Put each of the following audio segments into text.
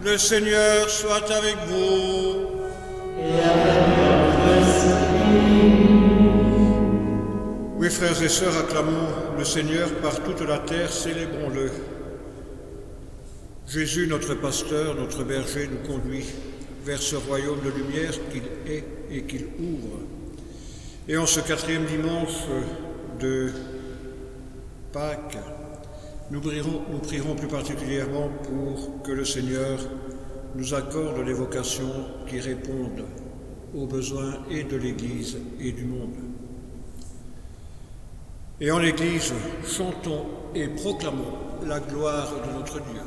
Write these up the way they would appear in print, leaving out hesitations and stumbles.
Le Seigneur soit avec vous. Et avec votre esprit. Oui, frères et sœurs, acclamons le Seigneur par toute la terre, célébrons-le. Jésus, notre pasteur, notre berger, nous conduit vers ce royaume de lumière qu'il est et qu'il ouvre. Et en ce 4e dimanche de Pâques, nous prierons plus particulièrement pour que le Seigneur nous accorde les vocations qui répondent aux besoins et de l'Église et du monde. Et en l'Église, chantons et proclamons la gloire de notre Dieu.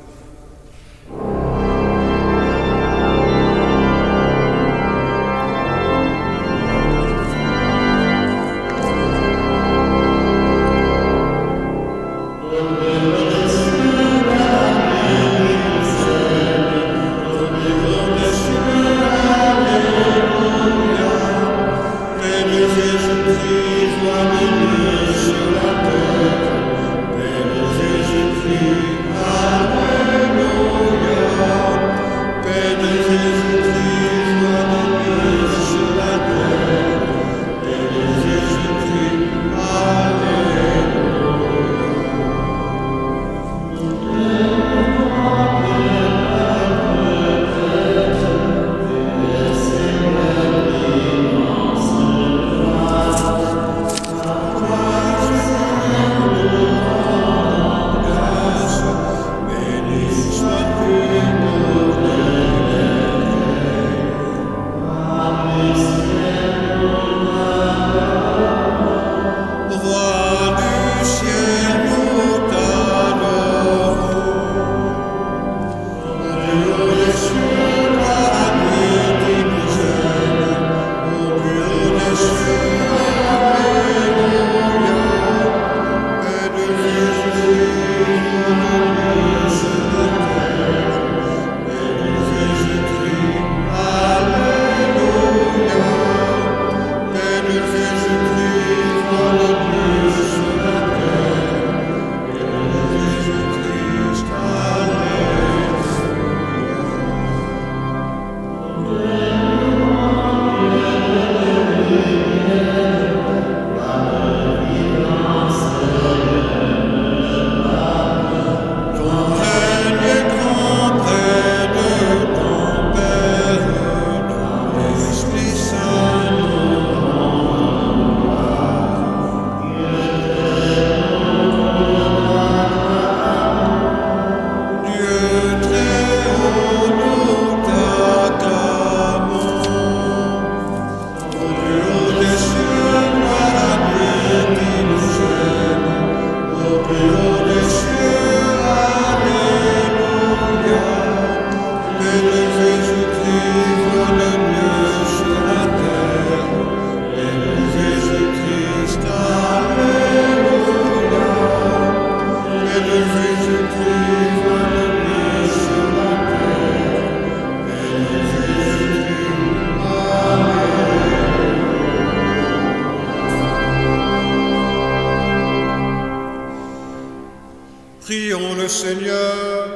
Prions le Seigneur.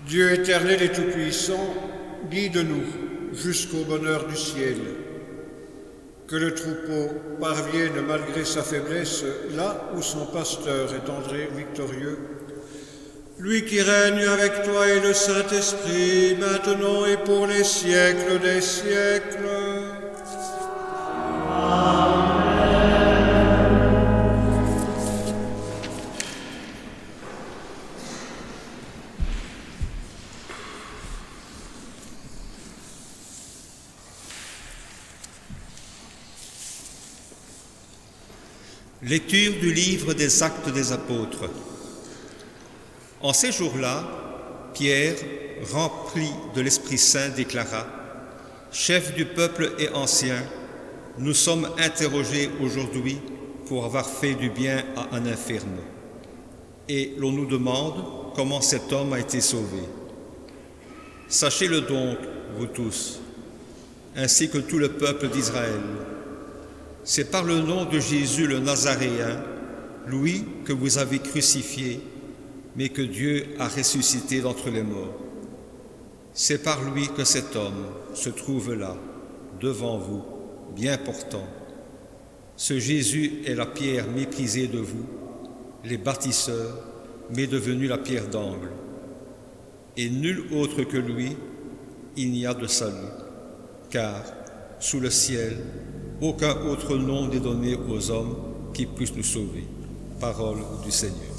Dieu éternel et tout-puissant, guide-nous jusqu'au bonheur du ciel. Que le troupeau parvienne malgré sa faiblesse là où son pasteur est entré victorieux. Lui qui règne avec toi et le Saint-Esprit, maintenant et pour les siècles des siècles. Lecture du livre des Actes des Apôtres. En ces jours-là, Pierre, rempli de l'Esprit Saint, déclara : « Chef du peuple et anciens, nous sommes interrogés aujourd'hui pour avoir fait du bien à un infirme. Et l'on nous demande comment cet homme a été sauvé. Sachez-le donc, vous tous, ainsi que tout le peuple d'Israël. C'est par le nom de Jésus le Nazaréen, lui que vous avez crucifié, mais que Dieu a ressuscité d'entre les morts. C'est par lui que cet homme se trouve là, devant vous, bien portant. Ce Jésus est la pierre méprisée de vous, les bâtisseurs, mais devenu la pierre d'angle. Et nul autre que lui, il n'y a de salut, car sous le ciel, aucun autre nom n'est donné aux hommes qui puisse nous sauver. Parole du Seigneur.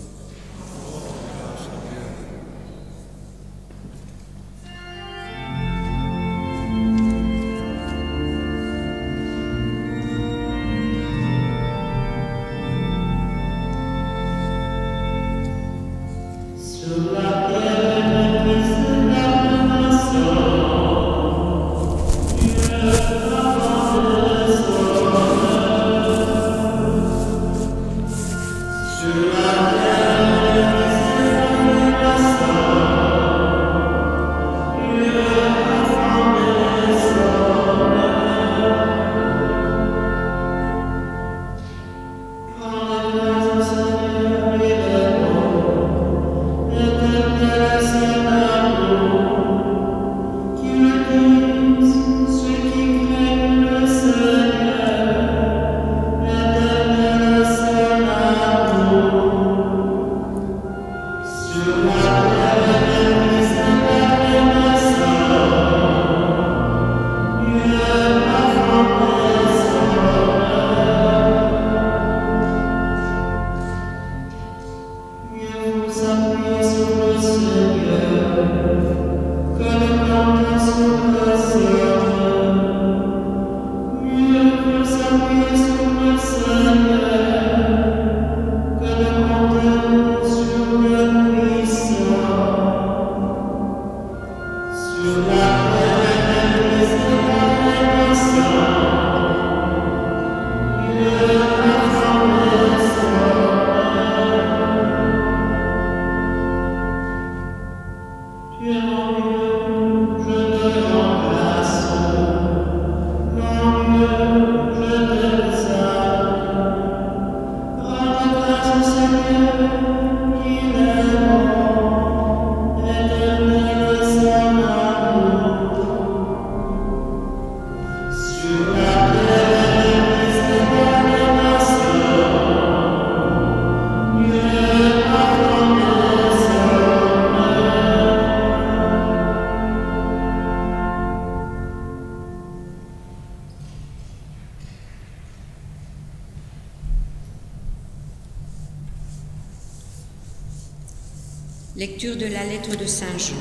Lecture de la lettre de Saint Jean.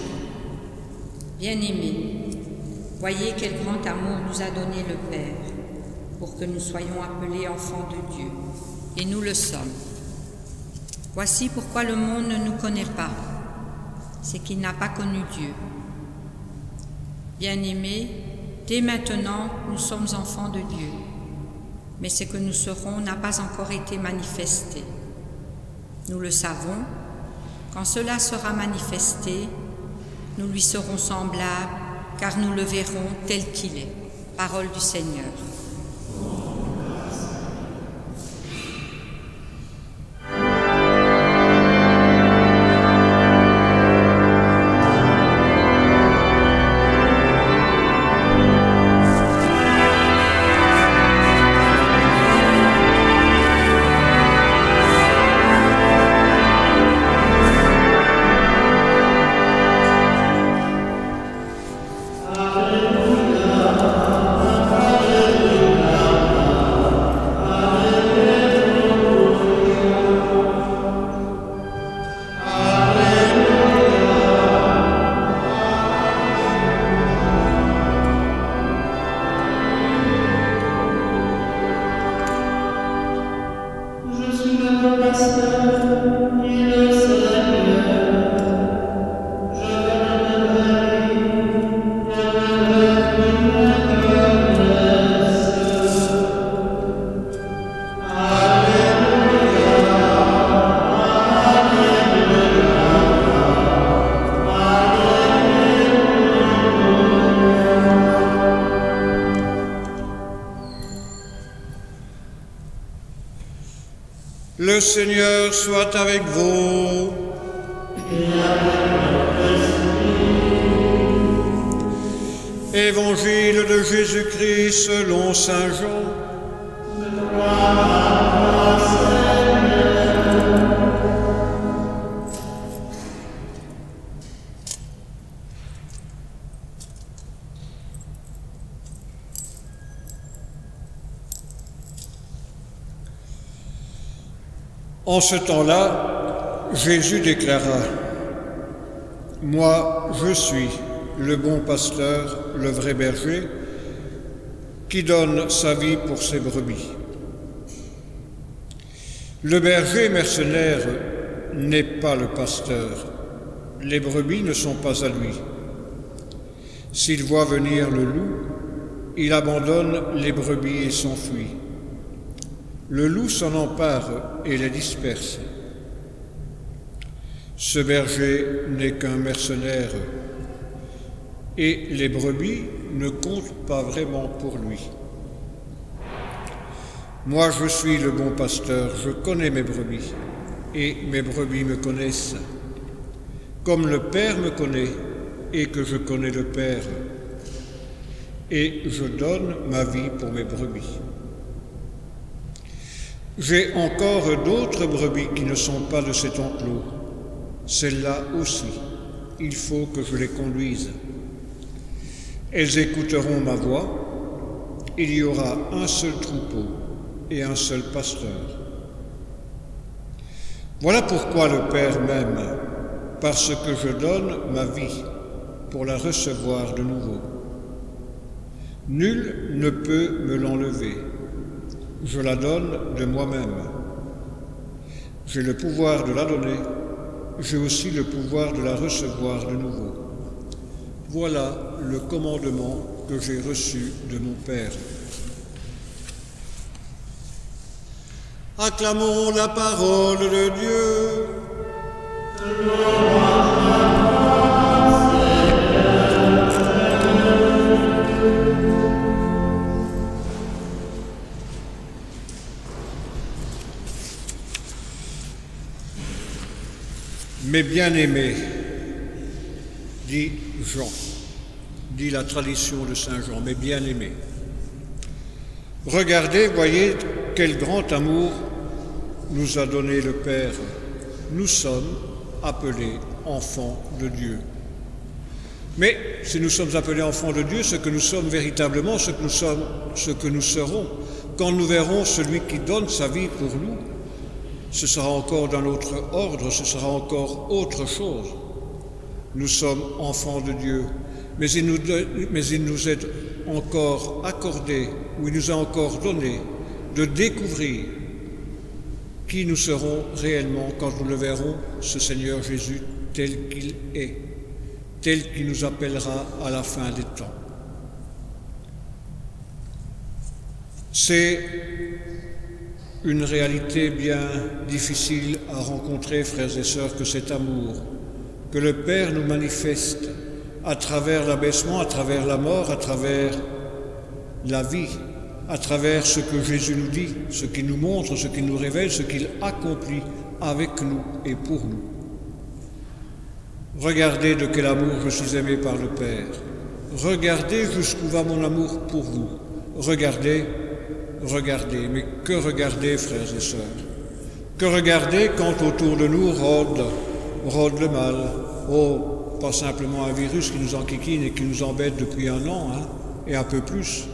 Bien-aimés, voyez quel grand amour nous a donné le Père, pour que nous soyons appelés enfants de Dieu, et nous le sommes. Voici pourquoi le monde ne nous connaît pas, c'est qu'il n'a pas connu Dieu. Bien-aimés, dès maintenant, nous sommes enfants de Dieu, mais ce que nous serons n'a pas encore été manifesté. Nous le savons. Quand cela sera manifesté, nous lui serons semblables, car nous le verrons tel qu'il est. Parole du Seigneur. Alleluia. Le Seigneur soit avec vous. Évangile de Jésus-Christ selon saint Jean. En ce temps-là, Jésus déclara : « Moi, je suis le bon pasteur, le vrai berger, qui donne sa vie pour ses brebis. Le berger mercenaire n'est pas le pasteur. Les brebis ne sont pas à lui. S'il voit venir le loup, il abandonne les brebis et s'enfuit. Le loup s'en empare et les disperse. Ce berger n'est qu'un mercenaire, et les brebis ne comptent pas vraiment pour lui. Moi, je suis le bon pasteur, je connais mes brebis, et mes brebis me connaissent, comme le Père me connaît, et que je connais le Père, et je donne ma vie pour mes brebis. J'ai encore d'autres brebis qui ne sont pas de cet enclos. Celles-là aussi, il faut que je les conduise. Elles écouteront ma voix. Il y aura un seul troupeau et un seul pasteur. Voilà pourquoi le Père m'aime, parce que je donne ma vie pour la recevoir de nouveau. Nul ne peut me l'enlever. Je la donne de moi-même. J'ai le pouvoir de la donner, j'ai aussi le pouvoir de la recevoir de nouveau. Voilà le commandement que j'ai reçu de mon Père. Acclamons la parole de Dieu. Mes bien-aimés, dit Jean, dit la tradition de saint Jean, mes bien-aimés. Regardez, voyez quel grand amour nous a donné le Père. Nous sommes appelés enfants de Dieu. Mais si nous sommes appelés enfants de Dieu, ce que nous sommes véritablement, ce que nous serons, quand nous verrons celui qui donne sa vie pour nous, ce sera encore d'un autre ordre, ce sera encore autre chose. Nous sommes enfants de Dieu, mais il nous est encore accordé, ou il nous a encore donné, de découvrir qui nous serons réellement quand nous le verrons, ce Seigneur Jésus tel qu'il est, tel qu'il nous appellera à la fin des temps. C'est une réalité bien difficile à rencontrer, frères et sœurs, que cet amour que le Père nous manifeste à travers l'abaissement, à travers la mort, à travers la vie, à travers ce que Jésus nous dit, ce qu'il nous montre, ce qu'il nous révèle, ce qu'il accomplit avec nous et pour nous. Regardez de quel amour je suis aimé par le Père. Regardez jusqu'où va mon amour pour vous. Regardez, mais que regarder, frères et sœurs? Que regarder quand autour de nous rôde le mal? Oh, pas simplement un virus qui nous enquiquine et qui nous embête depuis un an, et un peu plus.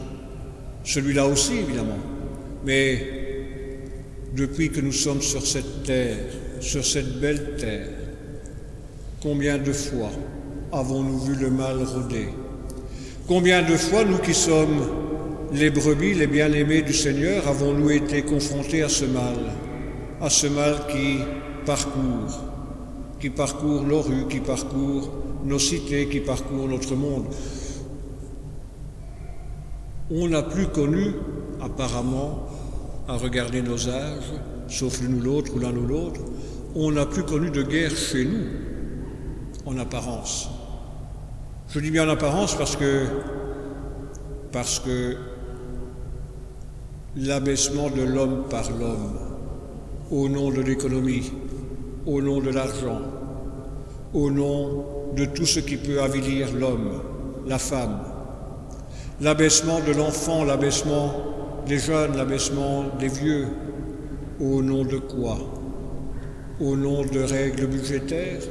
Celui-là aussi, évidemment. Mais depuis que nous sommes sur cette terre, sur cette belle terre, combien de fois avons-nous vu le mal rôder? Combien de fois, nous qui sommes les brebis, les bien-aimés du Seigneur, avons-nous été confrontés à ce mal qui parcourt nos rues, qui parcourt nos cités, qui parcourt notre monde. On n'a plus connu, apparemment, à regarder nos âges, sauf l'une ou l'autre ou l'un ou l'autre, on n'a plus connu de guerre chez nous, en apparence. Je dis bien en apparence parce que l'abaissement de l'homme par l'homme au nom de l'économie, au nom de l'argent, au nom de tout ce qui peut avilir l'homme, la femme. L'abaissement de l'enfant, l'abaissement des jeunes, l'abaissement des vieux, au nom de quoi? Au nom de règles budgétaires,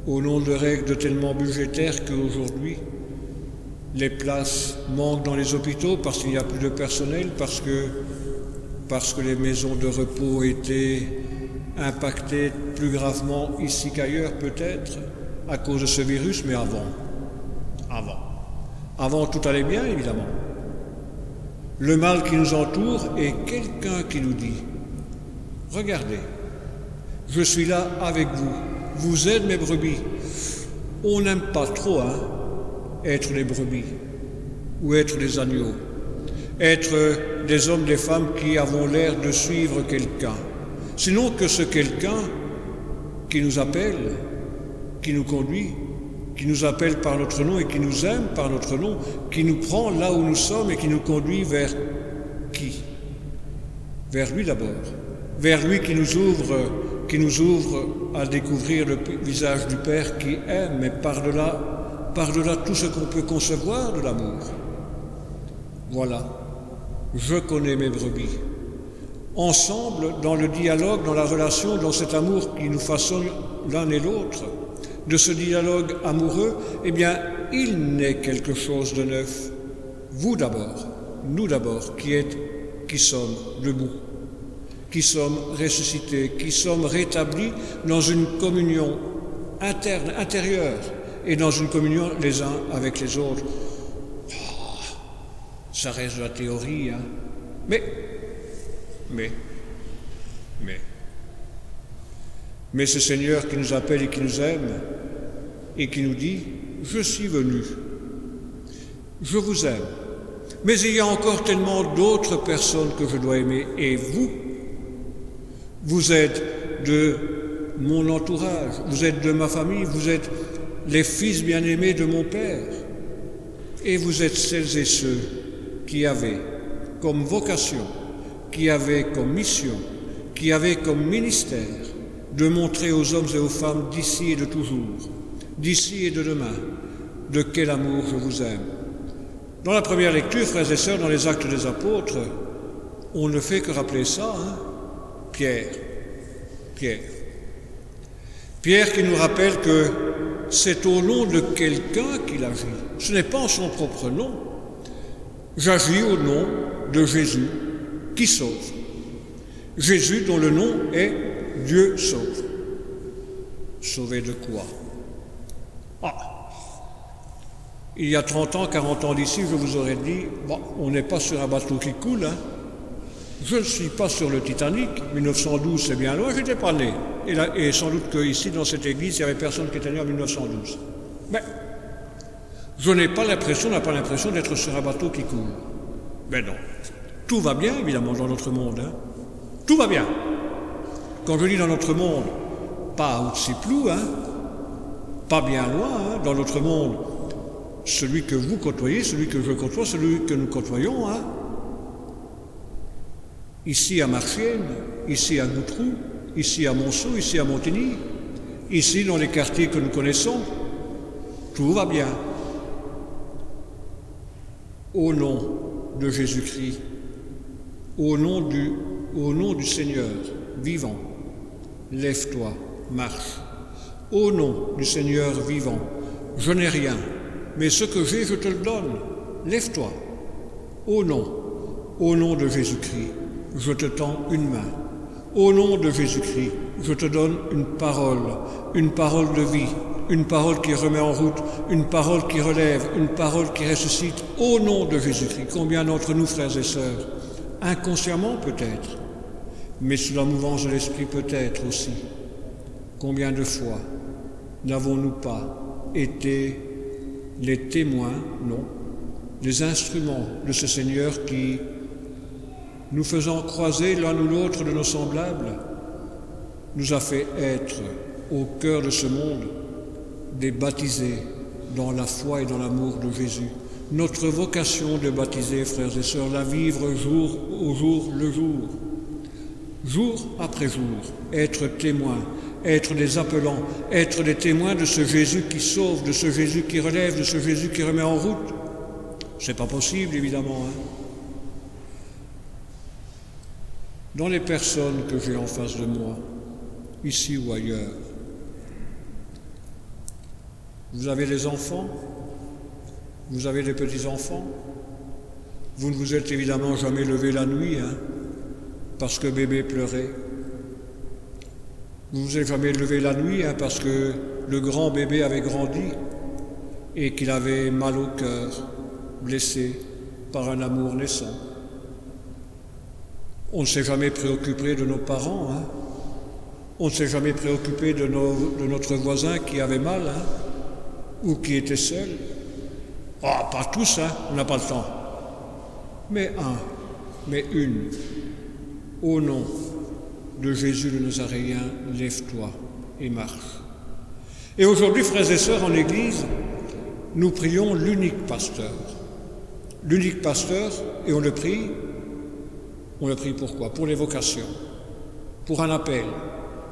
au nom de règles tellement budgétaires qu'aujourd'hui, les places manquent dans les hôpitaux parce qu'il n'y a plus de personnel, parce que les maisons de repos étaient impactées plus gravement ici qu'ailleurs peut-être, à cause de ce virus, mais avant tout allait bien évidemment. Le mal qui nous entoure est quelqu'un qui nous dit « Regardez, je suis là avec vous, vous êtes mes brebis. » On n'aime pas trop être les brebis ou être les agneaux, être des hommes, des femmes qui avons l'air de suivre quelqu'un. Sinon que ce quelqu'un qui nous appelle, qui nous conduit, qui nous appelle par notre nom et qui nous aime par notre nom, qui nous prend là où nous sommes et qui nous conduit vers qui? Vers lui d'abord, vers lui qui nous ouvre à découvrir le visage du Père qui aime, mais par-delà tout ce qu'on peut concevoir de l'amour. Voilà, je connais mes brebis. Ensemble, dans le dialogue, dans la relation, dans cet amour qui nous façonne l'un et l'autre, de ce dialogue amoureux, eh bien, il naît quelque chose de neuf. Vous d'abord, nous d'abord, qui sommes debout, qui sommes ressuscités, qui sommes rétablis dans une communion interne, intérieure, et dans une communion les uns avec les autres. Oh, ça reste de la théorie, Mais ce Seigneur qui nous appelle et qui nous aime et qui nous dit « Je suis venu, je vous aime, mais il y a encore tellement d'autres personnes que je dois aimer et vous êtes de mon entourage, vous êtes de ma famille, vous êtes les fils bien-aimés de mon Père et vous êtes celles et ceux qui avaient comme vocation, qui avaient comme mission, qui avaient comme ministère de montrer aux hommes et aux femmes d'ici et de toujours, d'ici et de demain, de quel amour je vous aime. Dans la première lecture, frères et sœurs, dans les Actes des Apôtres, on ne fait que rappeler ça, Pierre qui nous rappelle que c'est au nom de quelqu'un qu'il agit. Ce n'est pas en son propre nom. J'agis au nom de Jésus qui sauve. Jésus dont le nom est Dieu sauve. Sauver de quoi? Il y a 30 ans, 40 ans d'ici, je vous aurais dit, on n'est pas sur un bateau qui coule, Je ne suis pas sur le Titanic. 1912, c'est bien loin, je n'étais pas né. Et sans doute qu'ici, dans cette église, il n'y avait personne qui était né en 1912. Mais je n'ai pas l'impression, on n'a pas l'impression d'être sur un bateau qui coule. Mais non. Tout va bien, évidemment, dans notre monde. Tout va bien. Quand je dis dans notre monde, pas au-dessus plou, pas bien loin, dans notre monde, celui que vous côtoyez, celui que je côtoie, celui que nous côtoyons, ici à Marchienne, ici à Goutrou, ici à Monceau, ici à Montigny, ici dans les quartiers que nous connaissons, tout va bien. Au nom de Jésus-Christ, au nom du Seigneur vivant, lève-toi, marche. Au nom du Seigneur vivant, je n'ai rien, mais ce que j'ai, je te le donne. Lève-toi. Au nom de Jésus-Christ, je te tends une main. Au nom de Jésus-Christ, je te donne une parole de vie, une parole qui remet en route, une parole qui relève, une parole qui ressuscite. Au nom de Jésus-Christ, combien d'entre nous, frères et sœurs, inconsciemment peut-être, mais sous la mouvance de l'Esprit peut-être aussi, combien de fois n'avons-nous pas été les témoins, non, les instruments de ce Seigneur qui, nous faisant croiser l'un ou l'autre de nos semblables, nous a fait être au cœur de ce monde des baptisés dans la foi et dans l'amour de Jésus. Notre vocation de baptiser, frères et sœurs, la vivre jour au jour, le jour. jour après jour, être témoins, être des appelants, être des témoins de ce Jésus qui sauve, de ce Jésus qui relève, de ce Jésus qui remet en route. C'est pas possible, évidemment. Dans les personnes que j'ai en face de moi, ici ou ailleurs, vous avez des enfants, vous avez des petits-enfants, vous ne vous êtes évidemment jamais levé la nuit, parce que bébé pleurait. Vous ne vous êtes jamais levé la nuit, parce que le grand bébé avait grandi et qu'il avait mal au cœur, blessé par un amour naissant. On ne s'est jamais préoccupé de nos parents, On ne s'est jamais préoccupé de notre voisin qui avait mal, ou qui était seul. Ah, pas tous, on n'a pas le temps. Mais une. Au nom de Jésus le Nazaréen, lève-toi et marche. Et aujourd'hui, frères et sœurs, en Église, nous prions l'unique pasteur. L'unique pasteur, et on le prie pourquoi? Pour les vocations, pour un appel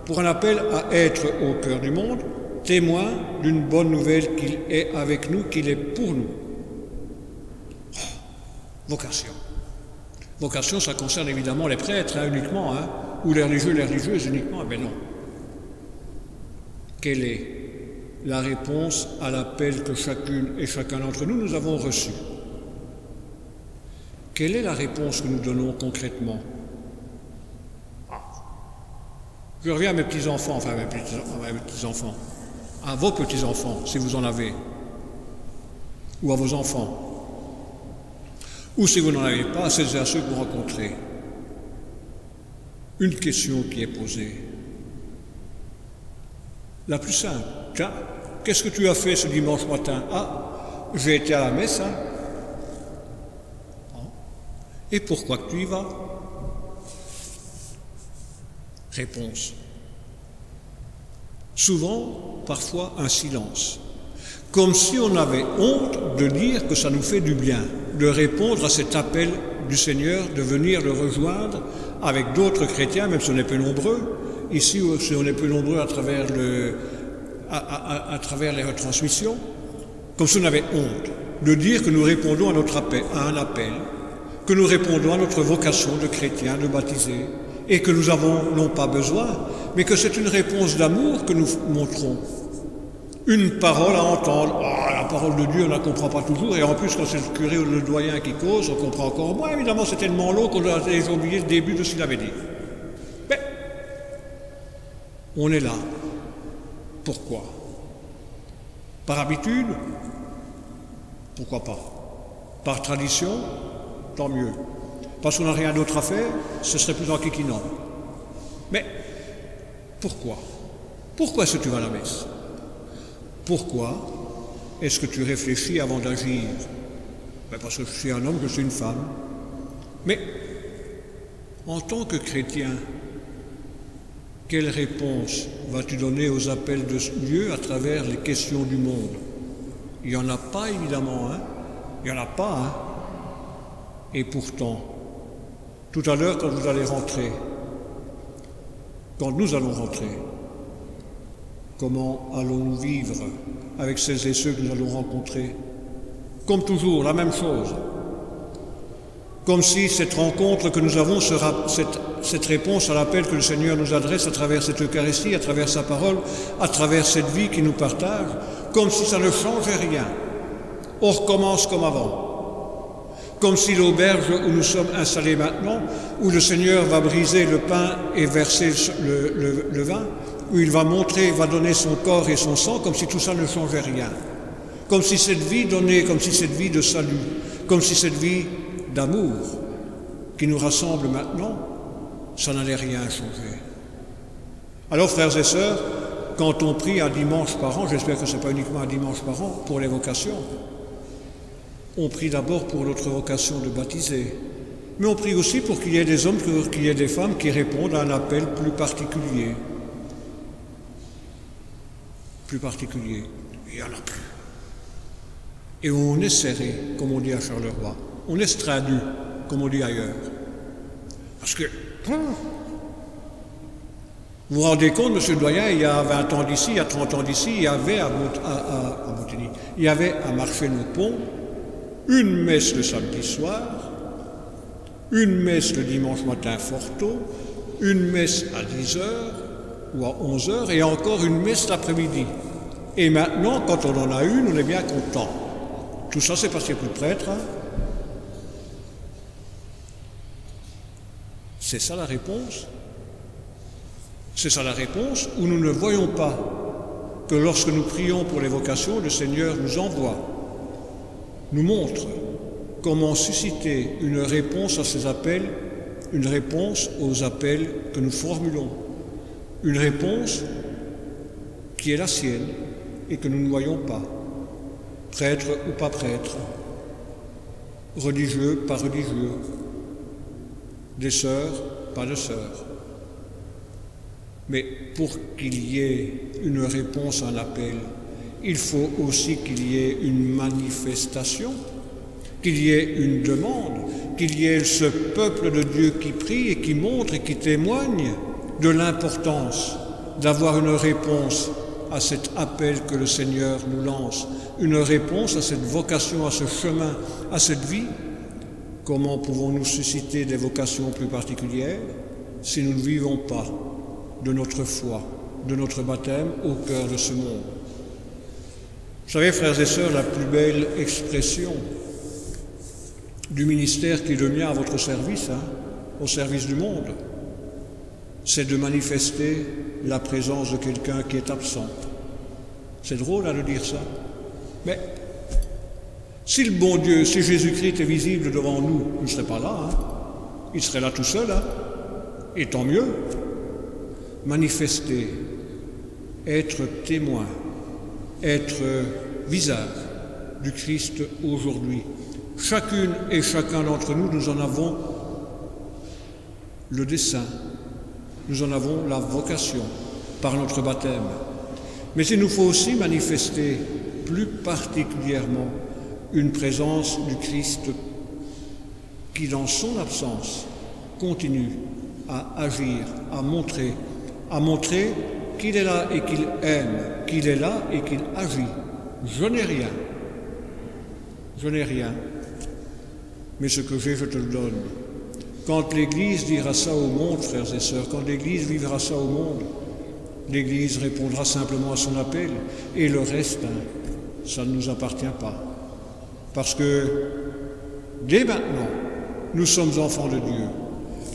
à être au cœur du monde, témoin d'une bonne nouvelle qu'il est avec nous, qu'il est pour nous. Vocation. Vocation, ça concerne évidemment les prêtres uniquement, ou les religieux, les religieuses uniquement, mais non. Quelle est la réponse à l'appel que chacune et chacun d'entre nous avons reçu? Quelle est la réponse que nous donnons concrètement? Je reviens à mes petits-enfants, à vos petits-enfants, si vous en avez, ou à vos enfants. Ou si vous n'en avez pas, à celles et à ceux que vous rencontrez. Une question qui est posée. La plus simple. Tiens, qu'est-ce que tu as fait ce dimanche matin? Ah, j'ai été à la messe, Et pourquoi que tu y vas? Réponse. Souvent, parfois, un silence. Comme si on avait honte de dire que ça nous fait du bien, de répondre à cet appel du Seigneur, de venir le rejoindre avec d'autres chrétiens, même si on est peu nombreux. Ici, si on est peu nombreux à travers les retransmissions, comme si on avait honte de dire que nous répondons à un appel, que nous répondons à notre vocation de chrétiens, de baptisés, et que nous n'avons non pas besoin, mais que c'est une réponse d'amour que nous montrons. Une parole à entendre. La parole de Dieu, on ne la comprend pas toujours, et en plus, quand c'est le curé ou le doyen qui cause, on comprend encore moins. Évidemment, c'est tellement long qu'on a déjà oublié le début de ce qu'il avait dit. Mais, on est là. Pourquoi? Par habitude? Pourquoi pas? Par tradition? Tant mieux. Parce qu'on n'a rien d'autre à faire, ce serait plus enquiquinant. Mais, pourquoi? Pourquoi est-ce que tu vas à la messe? Pourquoi est-ce que tu réfléchis avant d'agir? Parce que je suis un homme, je suis une femme. Mais, en tant que chrétien, quelle réponse vas-tu donner aux appels de Dieu à travers les questions du monde? Il n'y en a pas, évidemment, Il n'y en a pas, Et pourtant, tout à l'heure, quand nous allons rentrer, comment allons-nous vivre avec celles et ceux que nous allons rencontrer? Comme toujours, la même chose. Comme si cette rencontre que nous avons sera cette réponse à l'appel que le Seigneur nous adresse à travers cette Eucharistie, à travers sa parole, à travers cette vie qu'il nous partage, comme si ça ne changeait rien. On recommence comme avant. Comme si l'auberge où nous sommes installés maintenant, où le Seigneur va briser le pain et verser le vin, où il va donner son corps et son sang, comme si tout ça ne changeait rien. Comme si cette vie donnée, comme si cette vie de salut, comme si cette vie d'amour qui nous rassemble maintenant, ça n'allait rien changer. Alors, frères et sœurs, quand on prie un dimanche par an, j'espère que ce n'est pas uniquement un dimanche par an, pour les vocations, on prie d'abord pour notre vocation de baptiser, mais on prie aussi pour qu'il y ait des hommes, qu'il y ait des femmes qui répondent à un appel plus particulier. Plus particulier. Il n'y en a plus. Et on est serré, comme on dit à Charleroi. On est stradu, comme on dit ailleurs. Parce que Vous vous rendez compte, monsieur le doyen, il y a 20 ans d'ici, il y a 30 ans d'ici, il y avait à Montigny, il y avait à Marchais-le-Pont une messe le samedi soir, une messe le dimanche matin fort tôt, une messe à 10h ou à 11h et encore une messe l'après-midi. Et maintenant, quand on en a une, on est bien content. Tout ça, c'est parce qu'il n'y a plus de prêtres. Hein. C'est ça la réponse. C'est ça la réponse, où nous ne voyons pas que lorsque nous prions pour les vocations, le Seigneur nous envoie, nous montre comment susciter une réponse à ces appels, une réponse aux appels que nous formulons, une réponse qui est la sienne et que nous ne voyons pas, prêtre ou pas prêtre, religieux, pas religieux, des sœurs, pas de sœurs. Mais pour qu'il y ait une réponse à un appel, il faut aussi qu'il y ait une manifestation, qu'il y ait une demande, qu'il y ait ce peuple de Dieu qui prie et qui montre et qui témoigne de l'importance d'avoir une réponse à cet appel que le Seigneur nous lance, une réponse à cette vocation, à ce chemin, à cette vie. Comment pouvons-nous susciter des vocations plus particulières si nous ne vivons pas de notre foi, de notre baptême au cœur de ce monde? Vous savez, frères et sœurs, la plus belle expression du ministère qui est le mien à votre service, au service du monde, c'est de manifester la présence de quelqu'un qui est absent. C'est drôle de dire ça, mais si le bon Dieu, si Jésus-Christ est visible devant nous, il ne serait pas là, il serait là tout seul, et tant mieux. Manifester, être témoin, être visage du Christ aujourd'hui. Chacune et chacun d'entre nous, nous en avons le dessein, nous en avons la vocation par notre baptême. Mais il nous faut aussi manifester plus particulièrement une présence du Christ qui, dans son absence, continue à agir, à montrer qu'il est là et qu'il aime, qu'il est là et qu'il agit. Je n'ai rien, mais ce que j'ai, je te le donne. Quand l'Église dira ça au monde, frères et sœurs, quand l'Église vivra ça au monde, l'Église répondra simplement à son appel, et le reste, ça ne nous appartient pas. Parce que, dès maintenant, nous sommes enfants de Dieu,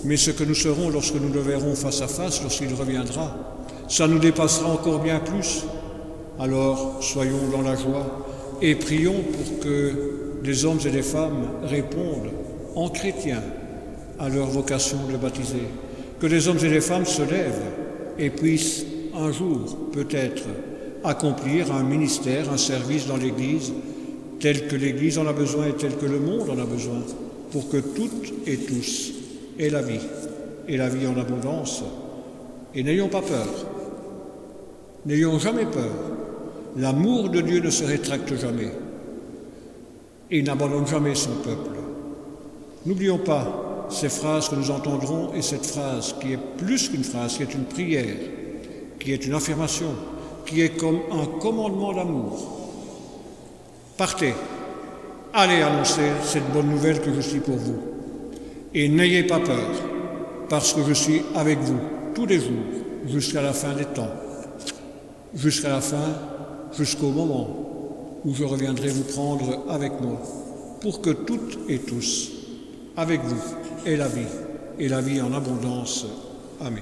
mais ce que nous serons lorsque nous le verrons face à face, lorsqu'il reviendra, ça nous dépassera encore bien plus. Alors, soyons dans la joie et prions pour que des hommes et des femmes répondent en chrétiens à leur vocation de baptiser, que les hommes et les femmes se lèvent et puissent un jour, peut-être, accomplir un ministère, un service dans l'Église, tel que l'Église en a besoin et tel que le monde en a besoin, pour que toutes et tous aient la vie en abondance. Et n'ayons pas peur, n'ayons jamais peur. L'amour de Dieu ne se rétracte jamais et il n'abandonne jamais son peuple. N'oublions pas ces phrases que nous entendrons et cette phrase qui est plus qu'une phrase, qui est une prière, qui est une affirmation, qui est comme un commandement d'amour. Partez, allez annoncer cette bonne nouvelle que je suis pour vous. Et n'ayez pas peur, parce que je suis avec vous tous les jours, jusqu'à la fin des temps, jusqu'au moment où je reviendrai vous prendre avec moi, pour que toutes et tous, avec vous, aient la vie, et la vie en abondance. Amen.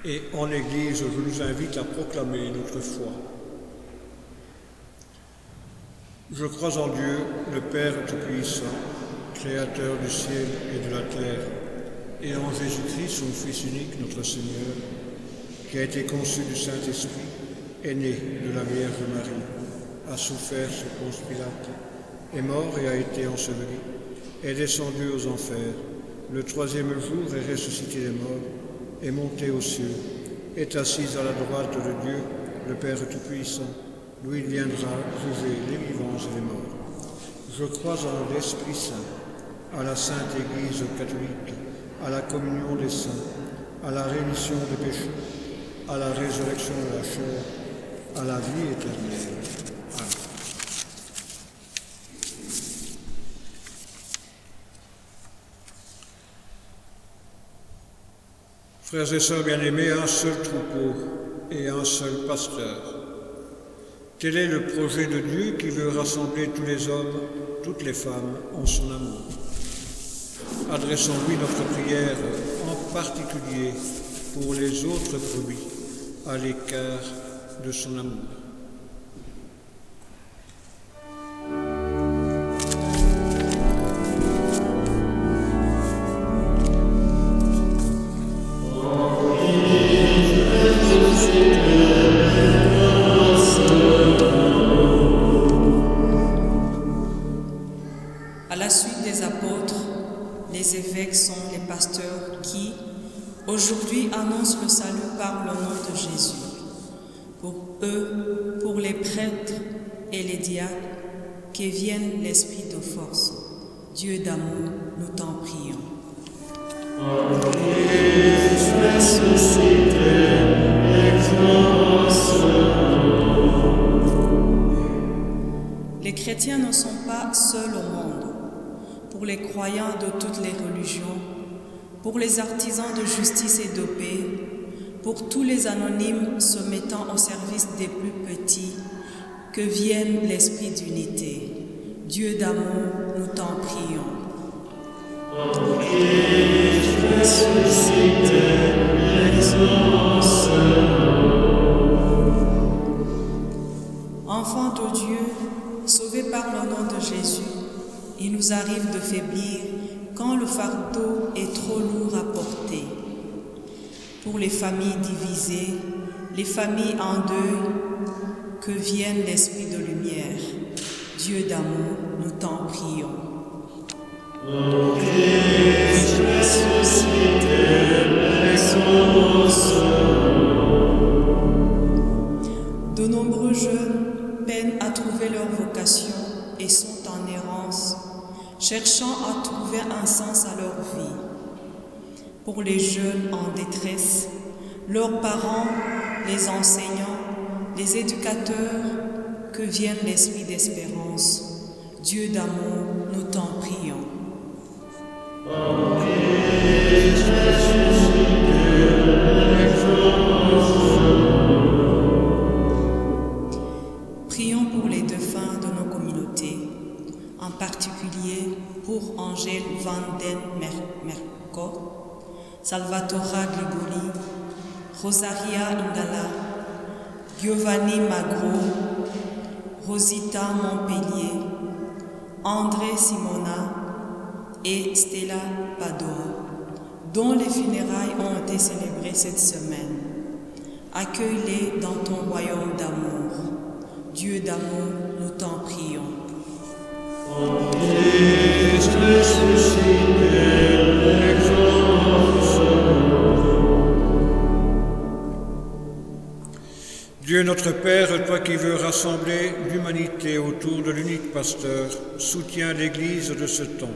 Et en Église, je nous invite à proclamer notre foi. Je crois en Dieu, le Père Tout-Puissant, Créateur du ciel et de la terre, et en Jésus-Christ, son Fils unique, notre Seigneur, qui a été conçu du Saint-Esprit, est né de la Vierge Marie, a souffert sous Ponce Pilate, est mort et a été enseveli, est descendu aux enfers, le troisième jour est ressuscité des morts, est monté aux cieux, est assis à la droite de Dieu, le Père Tout-Puissant, d'où il viendra juger les vivants et les morts. Je crois en l'Esprit Saint, à la Sainte Église catholique, à la communion des saints, à la rémission des péchés, à la résurrection de la chair, à la vie éternelle. Amen. Frères et sœurs bien-aimés, un seul troupeau et un seul pasteur. Tel est le projet de Dieu qui veut rassembler tous les hommes, toutes les femmes en son amour. Adressons-lui notre prière, en particulier pour les autres brebis, à l'écart de son amour. À la suite des apôtres, les évêques sont les pasteurs qui, aujourd'hui, annoncent le salut par le nom de Jésus. Pour eux, pour les prêtres et les diacres, que vienne l'esprit de force. Dieu d'amour, nous t'en prions. Les chrétiens ne sont pas seuls au monde. Pour les croyants de toutes les religions, pour les artisans de justice et de paix, pour tous les anonymes se mettant au service des plus petits, que vienne l'esprit d'unité. Dieu d'amour, nous t'en prions. Enfants de Dieu, sauvés par le nom de Jésus, il nous arrive de faiblir quand le fardeau est trop lourd à porter. Pour les familles divisées, les familles en deuil, que vienne l'esprit de lumière. Dieu d'amour, nous t'en prions. De nombreux jeunes peinent à trouver leur vocation et sont en errance, cherchant à trouver un sens à leur vie. Pour les jeunes en détresse, leurs parents, les enseignants, les éducateurs, que vienne l'esprit d'espérance. Dieu d'amour, nous t'en prions. Prions pour les défunts de nos communautés, en particulier pour Angèle Van den Merco, Salvatora Grigoli, Rosaria Indala, Giovanni Magro, Rosita Montpellier, André Simona et Stella Padon, dont les funérailles ont été célébrées cette semaine. Accueille-les dans ton royaume d'amour. Dieu d'amour, nous t'en prions. Dieu notre Père, toi qui veux rassembler l'humanité autour de l'unique pasteur, soutiens l'Église de ce temps.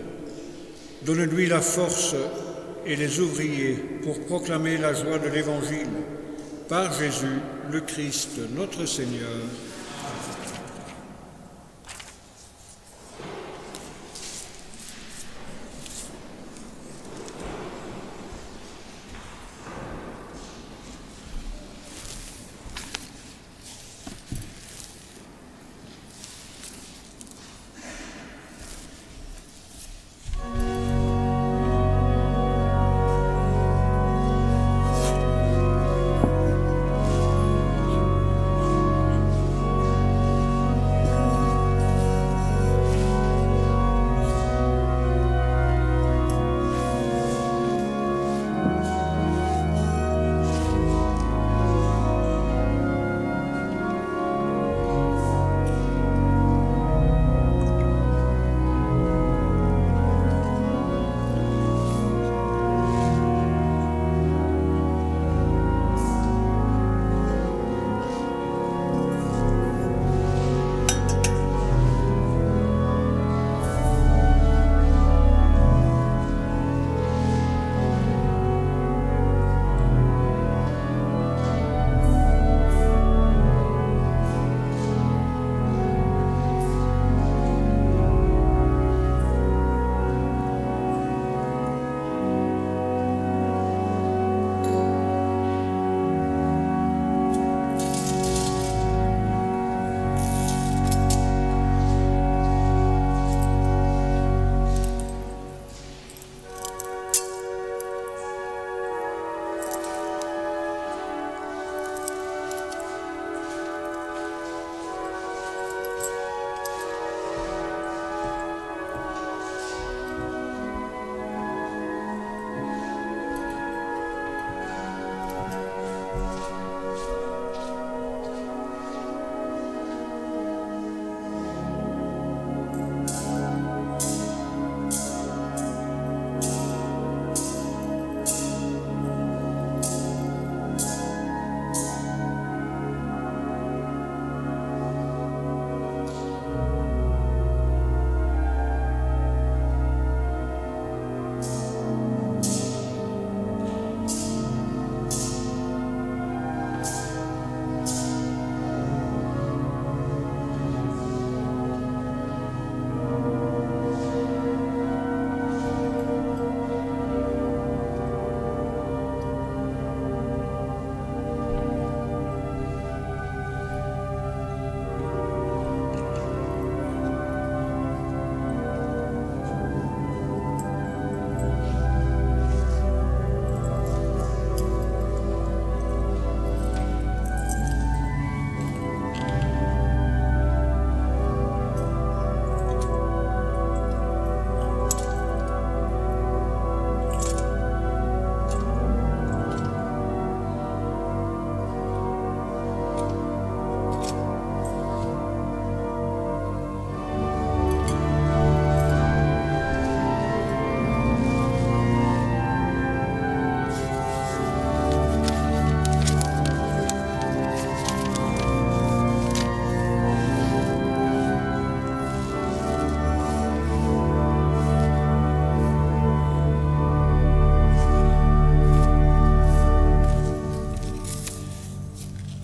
Donne-lui la force et les ouvriers pour proclamer la joie de l'Évangile. Par Jésus, le Christ, notre Seigneur.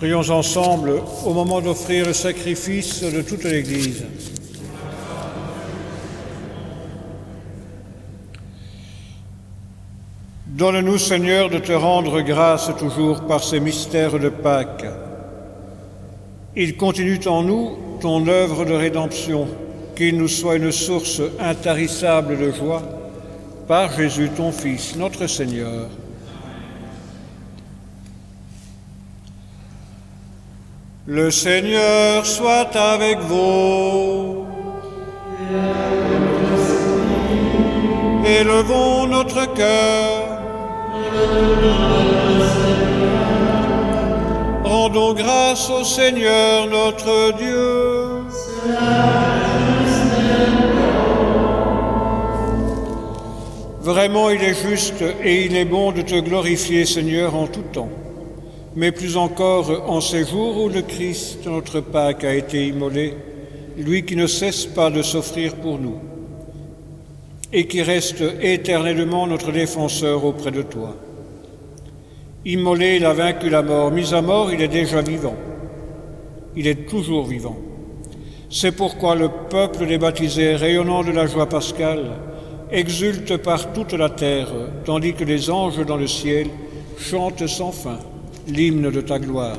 Prions ensemble au moment d'offrir le sacrifice de toute l'Église. Donne-nous, Seigneur, de te rendre grâce toujours par ces mystères de Pâques. Il continue en nous ton œuvre de rédemption, qu'il nous soit une source intarissable de joie, par Jésus ton Fils, notre Seigneur. Le Seigneur soit avec vous. Élevons notre cœur. Rendons grâce au Seigneur notre Dieu. Vraiment, il est juste et il est bon de te glorifier, Seigneur, en tout temps, mais plus encore en ces jours où le Christ, notre Pâque, a été immolé, lui qui ne cesse pas de s'offrir pour nous et qui reste éternellement notre défenseur auprès de toi. Immolé, il a vaincu la mort. Mis à mort, il est déjà vivant. Il est toujours vivant. C'est pourquoi le peuple des baptisés, rayonnant de la joie pascale, exulte par toute la terre, tandis que les anges dans le ciel chantent sans fin l'hymne de ta gloire.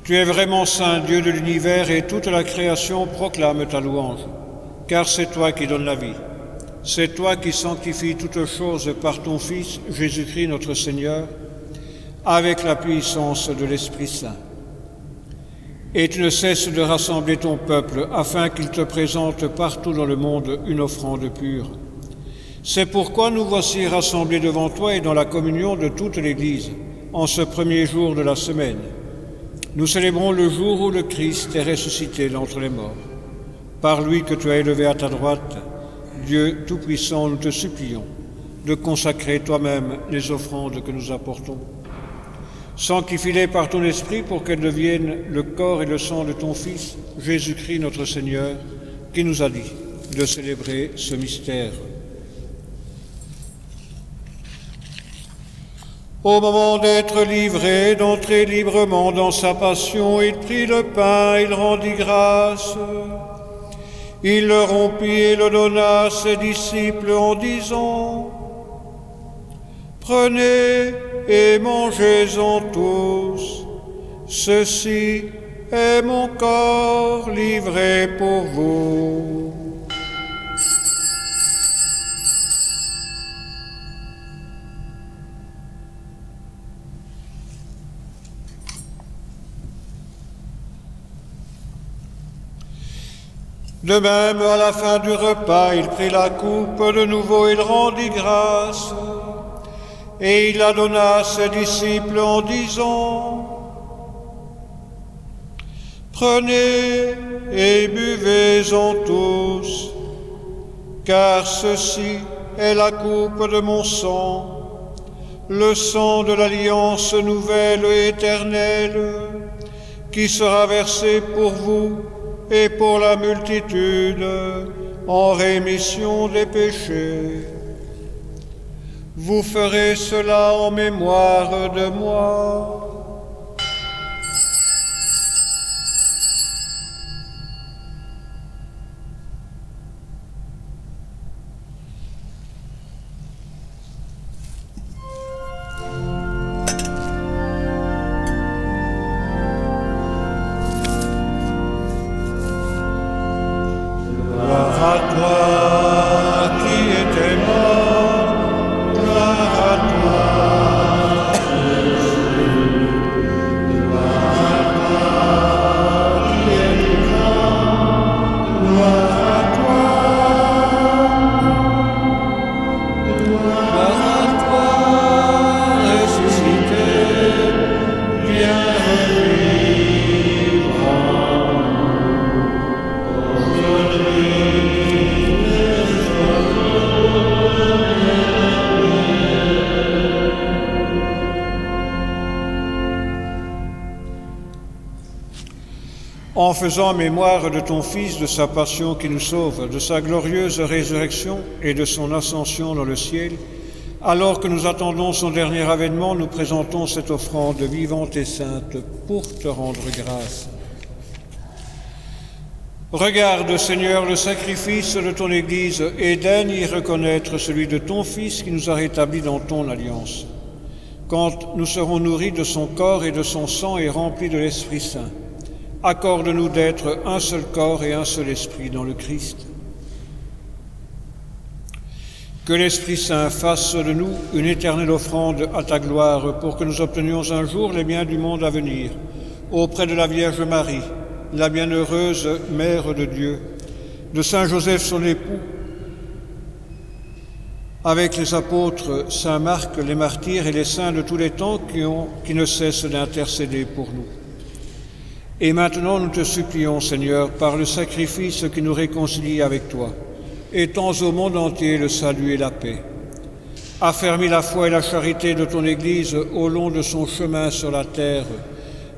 Tu es vraiment saint, Dieu de l'univers, et toute la création proclame ta louange, car c'est toi qui donnes la vie. C'est toi qui sanctifies toutes choses par ton Fils, Jésus-Christ notre Seigneur, avec la puissance de l'Esprit Saint. Et tu ne cesses de rassembler ton peuple afin qu'il te présente partout dans le monde une offrande pure. C'est pourquoi nous voici rassemblés devant toi et dans la communion de toute l'Église, en ce premier jour de la semaine. Nous célébrons le jour où le Christ est ressuscité d'entre les morts. Par lui que tu as élevé à ta droite, Dieu Tout-Puissant, nous te supplions de consacrer toi-même les offrandes que nous apportons. Sanctifie-les par ton Esprit pour qu'elles deviennent le corps et le sang de ton Fils, Jésus-Christ notre Seigneur, qui nous a dit de célébrer ce mystère. Au moment d'être livré, d'entrer librement dans sa passion, il prit le pain, il rendit grâce. Il le rompit et le donna à ses disciples en disant : « Prenez et mangez-en tous. Ceci est mon corps livré pour vous. » De même, à la fin du repas, il prit la coupe, de nouveau il rendit grâce, et il la donna à ses disciples en disant : « Prenez et buvez-en tous, car ceci est la coupe de mon sang, le sang de l'alliance nouvelle et éternelle, qui sera versé pour vous et pour la multitude en rémission des péchés. Vous ferez cela en mémoire de moi. » en faisant mémoire de ton Fils, de sa passion qui nous sauve, de sa glorieuse résurrection et de son ascension dans le ciel, alors que nous attendons son dernier avènement, nous présentons cette offrande vivante et sainte pour te rendre grâce. Regarde, Seigneur, le sacrifice de ton Église et daigne y reconnaître celui de ton Fils qui nous a rétablis dans ton alliance. Quand nous serons nourris de son corps et de son sang et remplis de l'Esprit Saint, accorde-nous d'être un seul corps et un seul esprit dans le Christ. Que l'Esprit Saint fasse de nous une éternelle offrande à ta gloire pour que nous obtenions un jour les biens du monde à venir, auprès de la Vierge Marie, la bienheureuse Mère de Dieu, de Saint Joseph son époux, avec les apôtres Saint Marc, les martyrs et les saints de tous les temps qui ne cessent d'intercéder pour nous. Et maintenant nous te supplions, Seigneur, par le sacrifice qui nous réconcilie avec toi, étends au monde entier le salut et la paix. Affermis la foi et la charité de ton Église au long de son chemin sur la terre.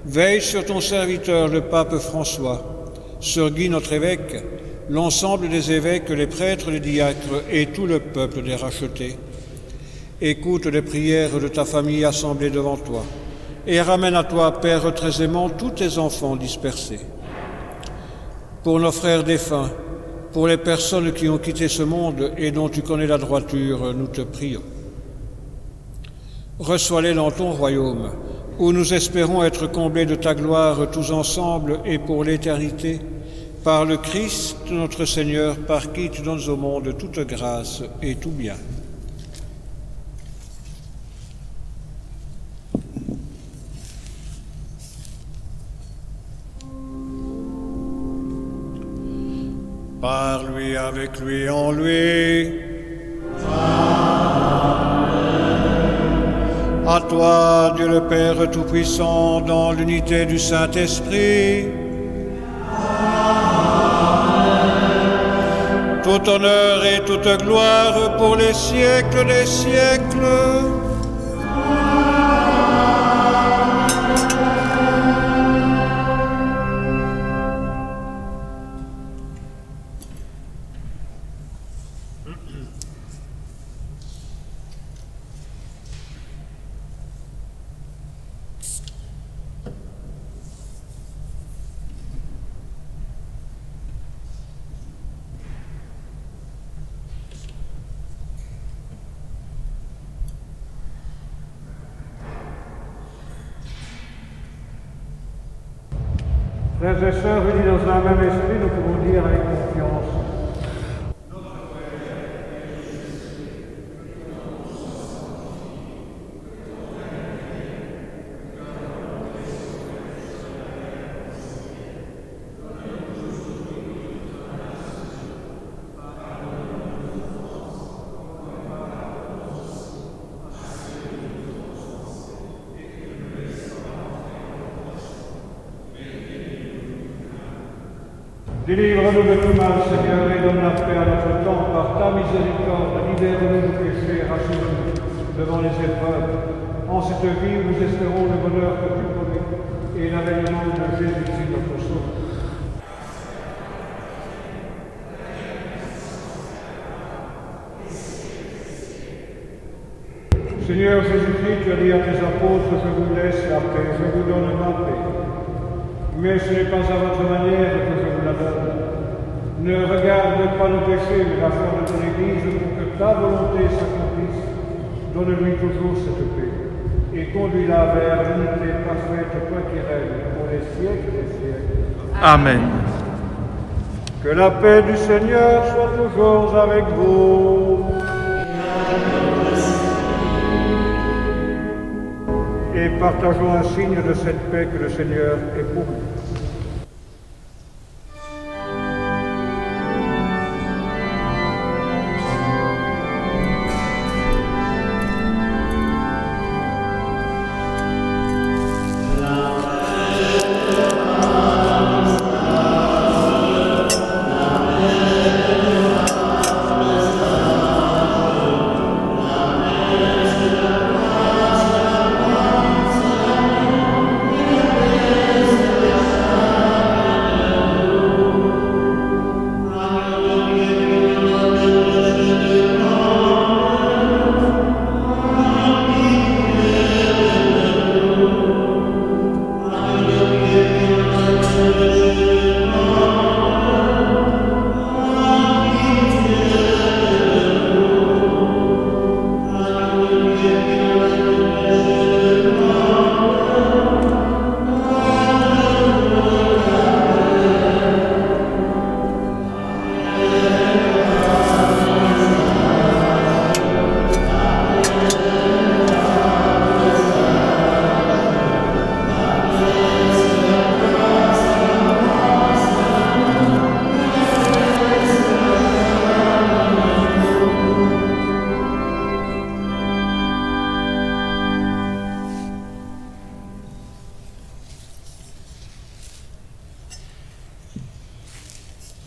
Veille sur ton serviteur, le pape François, sur Guy notre évêque, l'ensemble des évêques, les prêtres, les diacres et tout le peuple des rachetés. Écoute les prières de ta famille assemblée devant toi et ramène à toi, Père très aimant, tous tes enfants dispersés. Pour nos frères défunts, pour les personnes qui ont quitté ce monde et dont tu connais la droiture, nous te prions. Reçois-les dans ton royaume, où nous espérons être comblés de ta gloire tous ensemble et pour l'éternité, par le Christ notre Seigneur, par qui tu donnes au monde toute grâce et tout bien. Par lui, avec lui, en lui. À toi, Dieu le Père Tout-Puissant, dans l'unité du Saint-Esprit. Tout honneur et toute gloire pour les siècles des siècles. Frères et sœurs, unis dans un même esprit, nous pouvons dire avec confiance. Délivre-nous de tout mal, Seigneur, et donne la paix à notre temps. Par ta miséricorde, libère-nous du péché, rassure-nous devant les épreuves. En cette vie où nous espérons le bonheur que tu promets et l'avènement de Jésus-Christ, notre Sauveur. Seigneur Jésus-Christ, tu as dit à tes apôtres, je vous laisse la paix, je vous donne ma paix. Mais ce n'est pas à votre manière que je vous la donne. Ne regarde pas nos péchés, mais la foi de ton Église, pour que ta volonté s'accomplisse. Donne-lui toujours cette paix, et conduis-la vers l'unité parfaite, toi qui règnes pour les siècles des siècles. Amen. Que la paix du Seigneur soit toujours avec vous. Et partageons un signe de cette paix que le Seigneur est pour nous.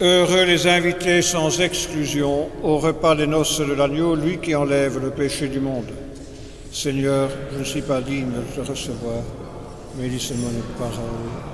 Heureux les invités sans exclusion au repas des noces de l'agneau, lui qui enlève le péché du monde. Seigneur, je ne suis pas digne de te recevoir, mais dis seulement les paroles.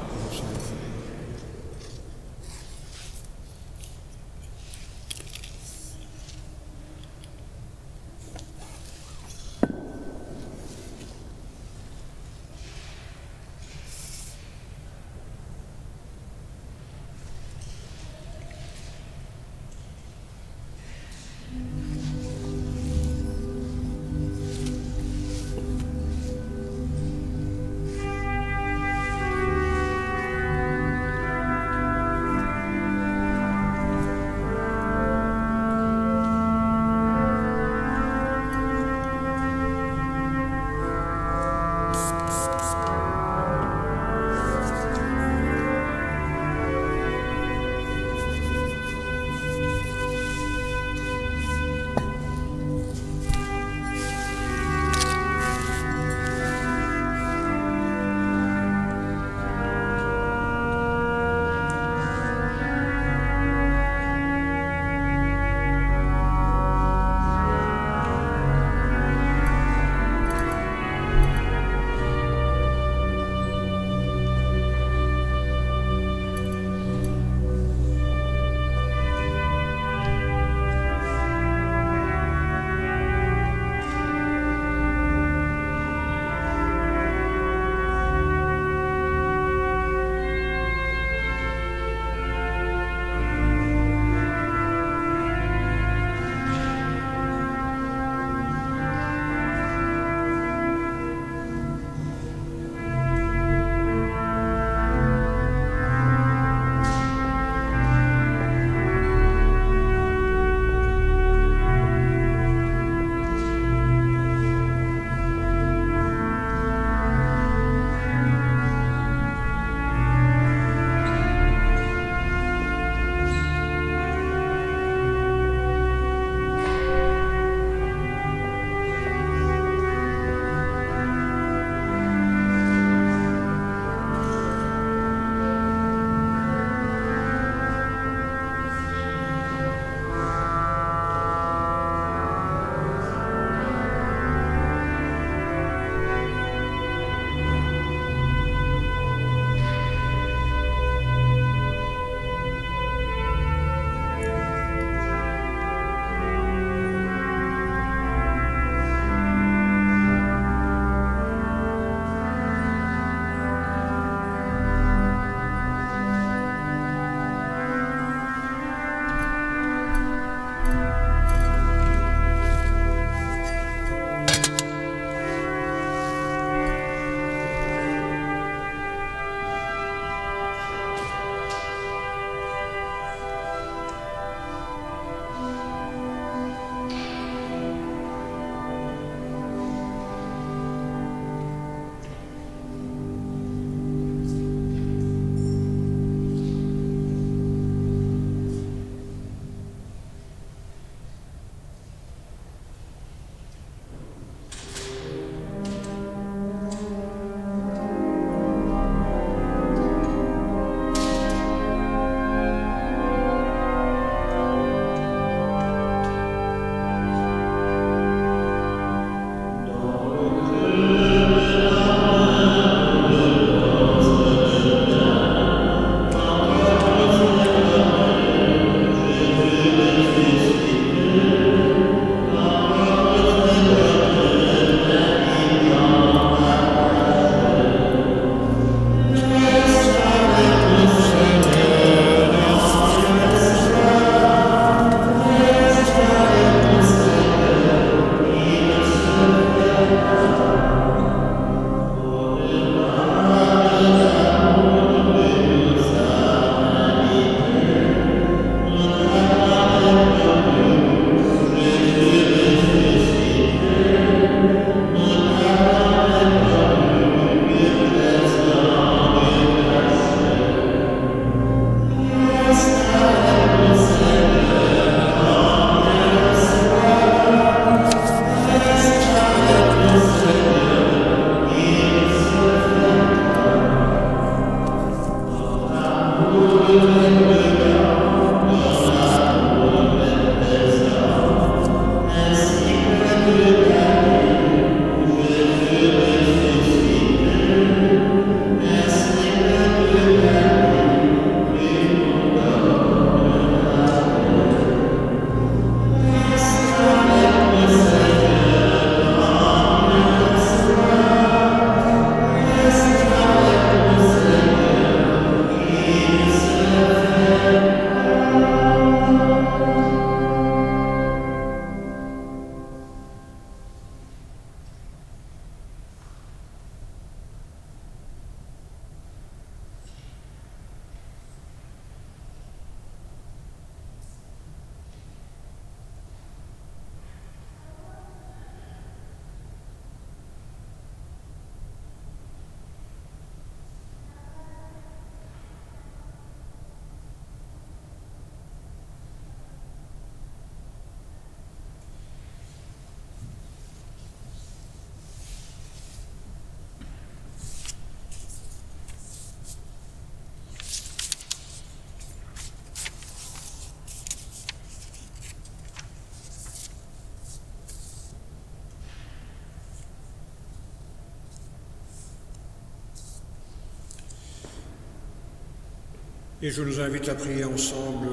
Et je nous invite à prier ensemble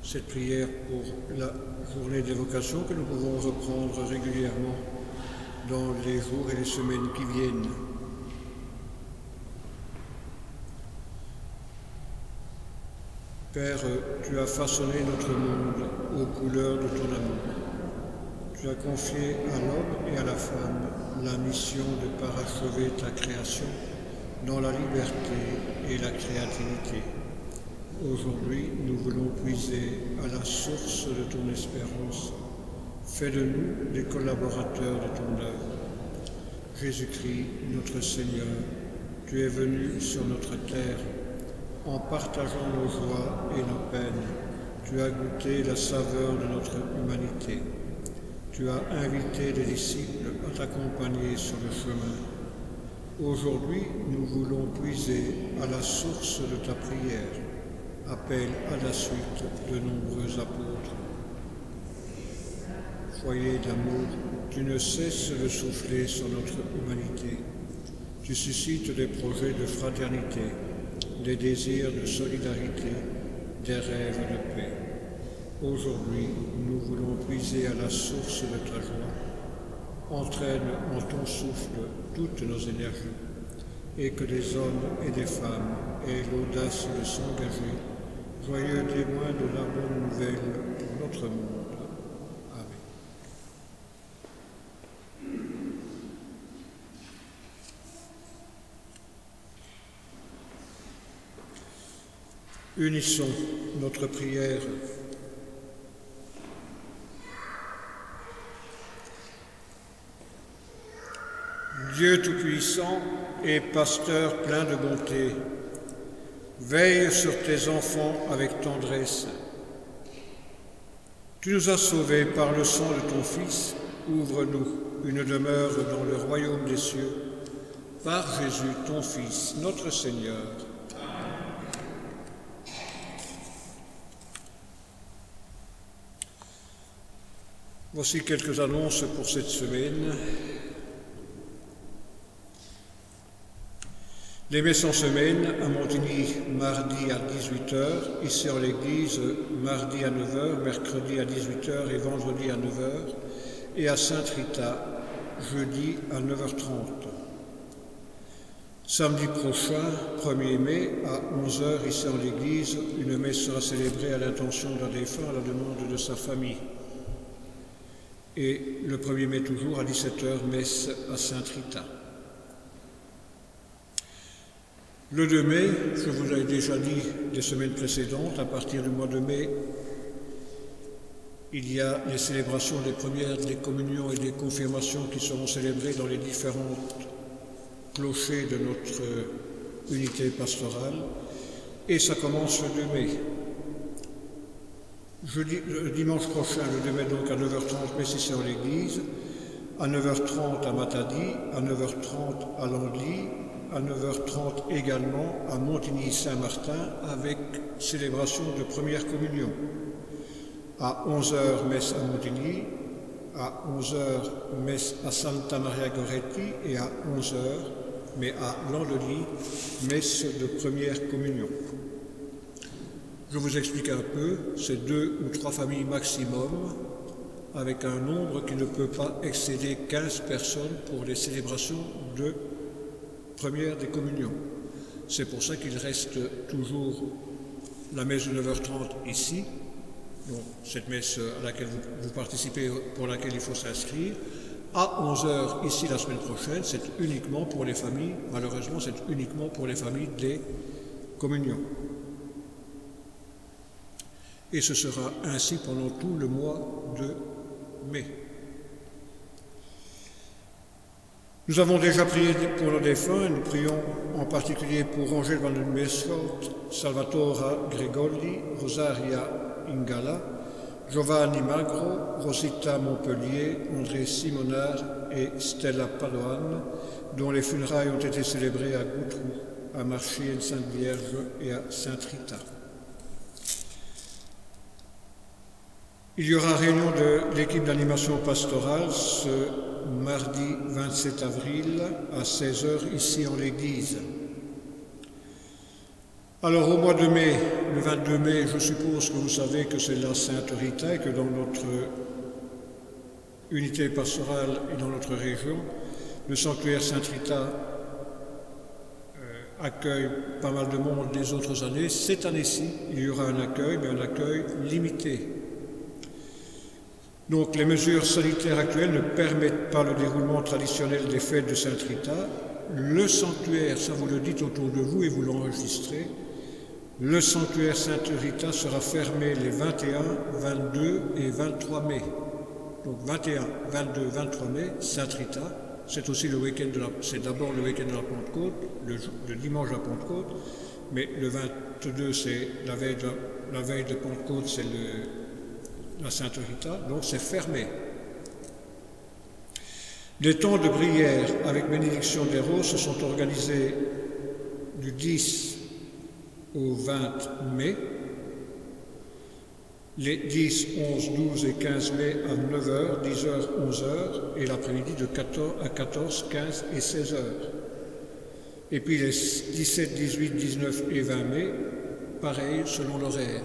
cette prière pour la journée d'évocation que nous pouvons reprendre régulièrement dans les jours et les semaines qui viennent. Père, tu as façonné notre monde aux couleurs de ton amour. Tu as confié à l'homme et à la femme la mission de parachever ta création dans la liberté et la créativité. Aujourd'hui, nous voulons puiser à la source de ton espérance. Fais de nous des collaborateurs de ton œuvre. Jésus-Christ, notre Seigneur, tu es venu sur notre terre. En partageant nos joies et nos peines, tu as goûté la saveur de notre humanité. Tu as invité les disciples à t'accompagner sur le chemin. Aujourd'hui, nous voulons puiser à la source de ta prière. Appelle à la suite de nombreux apôtres. Foyer d'amour, tu ne cesses de souffler sur notre humanité. Tu suscites des projets de fraternité, des désirs de solidarité, des rêves de paix. Aujourd'hui, nous voulons puiser à la source de ta joie. Entraîne en ton souffle toutes nos énergies et que des hommes et des femmes aient l'audace de s'engager, joyeux témoins de la bonne nouvelle pour notre monde. Amen. Unissons notre prière. Dieu Tout-Puissant et Pasteur plein de bonté, veille sur tes enfants avec tendresse. Tu nous as sauvés par le sang de ton Fils, ouvre-nous une demeure dans le royaume des cieux, par Jésus ton Fils, notre Seigneur. Voici quelques annonces pour cette semaine. Les messes en semaine à Montigny, mardi à 18h, ici en l'église, mardi à 9h, mercredi à 18h et vendredi à 9h, et à Sainte-Rita, jeudi à 9h30. Samedi prochain, 1er mai, à 11h, ici en l'église, une messe sera célébrée à l'intention d'un défunt à la demande de sa famille. Et le 1er mai toujours, à 17h, messe à Sainte-Rita. Le 2 mai, je vous l'avais déjà dit les semaines précédentes, à partir du mois de mai, il y a les célébrations des premières, des communions et des confirmations qui seront célébrées dans les différents clochers de notre unité pastorale, et ça commence le 2 mai. Le dimanche prochain, le 2 mai donc à 9h30, messe ici en l'église, à 9h30 à Matadi, à 9h30 à Landly, à 9h30 également à Montigny-Saint-Martin avec célébration de première communion. À 11h, messe à Montigny, à 11h, messe à Santa Maria Goretti et à 11h, mais à Landly, messe de première communion. Je vous explique un peu, c'est 2 ou 3 familles maximum, avec un nombre qui ne peut pas excéder 15 personnes pour les célébrations de première des communions. C'est pour ça qu'il reste toujours la messe de 9h30 ici, donc cette messe à laquelle vous participez, pour laquelle il faut s'inscrire. À 11h ici la semaine prochaine, c'est uniquement pour les familles, malheureusement c'est uniquement pour les familles des communions. Et ce sera ainsi pendant tout le mois de mai. Nous avons déjà prié pour nos défunts, nous prions en particulier pour Angel van den Beschot, Salvatore Gregoli, Rosaria Ingala, Giovanni Magro, Rosita Montpellier, André Simonard et Stella Padoan, dont les funérailles ont été célébrées à Goutrou, à Marchienne-Sainte-Vierge et à Sainte-Rita. Il y aura réunion de l'équipe d'animation pastorale ce mardi 27 avril à 16h ici en l'église. Alors au mois de mai, le 22 mai, je suppose que vous savez que c'est la Sainte Rita et que dans notre unité pastorale et dans notre région, le sanctuaire Sainte Rita accueille pas mal de monde les autres années. Cette année-ci, il y aura un accueil, mais un accueil limité. Donc les mesures sanitaires actuelles ne permettent pas le déroulement traditionnel des fêtes de Sainte Rita. Le sanctuaire, ça vous le dites autour de vous et vous l'enregistrez, le sanctuaire Sainte Rita sera fermé les 21, 22 et 23 mai. Donc 21, 22, 23 mai, Sainte Rita, c'est aussi le week-end c'est d'abord le week-end de la Pentecôte, le dimanche de la Pentecôte, mais le 22 c'est la veille de Pentecôte, c'est la Sainte Rita, donc c'est fermé. Les temps de prière avec bénédiction des roses se sont organisés du 10 au 20 mai, les 10, 11, 12 et 15 mai à 9h, 10h, 11h, et l'après-midi de 14, 15 et 16h. Et puis les 17, 18, 19 et 20 mai, pareil selon l'horaire.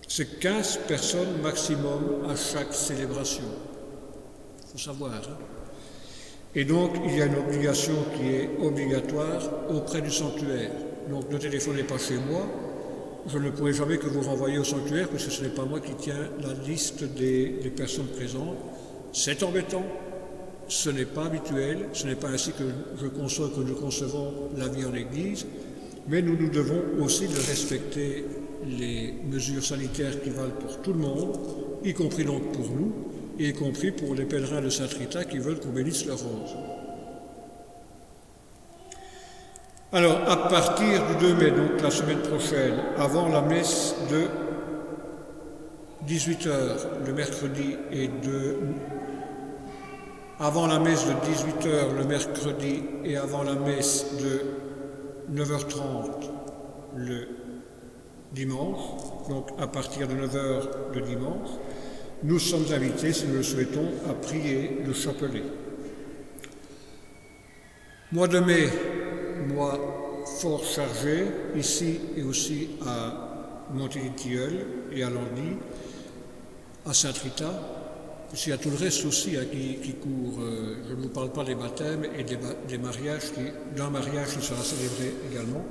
C'est 15 personnes maximum à chaque célébration. Il faut savoir. Hein? Et donc, il y a une obligation qui est obligatoire auprès du sanctuaire. Donc, ne téléphonez pas chez moi. Je ne pourrai jamais que vous renvoyer au sanctuaire, puisque ce n'est pas moi qui tiens la liste des personnes présentes. C'est embêtant. Ce n'est pas habituel. Ce n'est pas ainsi que je conçois, que nous concevons la vie en Église. Mais nous devons aussi de respecter les mesures sanitaires qui valent pour tout le monde, y compris donc pour nous, y compris pour les pèlerins de Sainte Rita qui veulent qu'on bénisse leurs roses. Alors, à partir du 2 mai, donc la semaine prochaine, avant la messe de 18h le mercredi avant la messe de 18h le mercredi et avant la messe de 9h30 le dimanche, donc à partir de 9h le dimanche, nous sommes invités, si nous le souhaitons, à prier le chapelet. Mois de mai, mois fort chargé, ici et aussi à Montigny-Tilleul et à Landy, à Sainte-Rita, puisqu'il y a tout le reste aussi qui court. Je ne vous parle pas des baptêmes et des mariages, d'un mariage qui sera célébré également.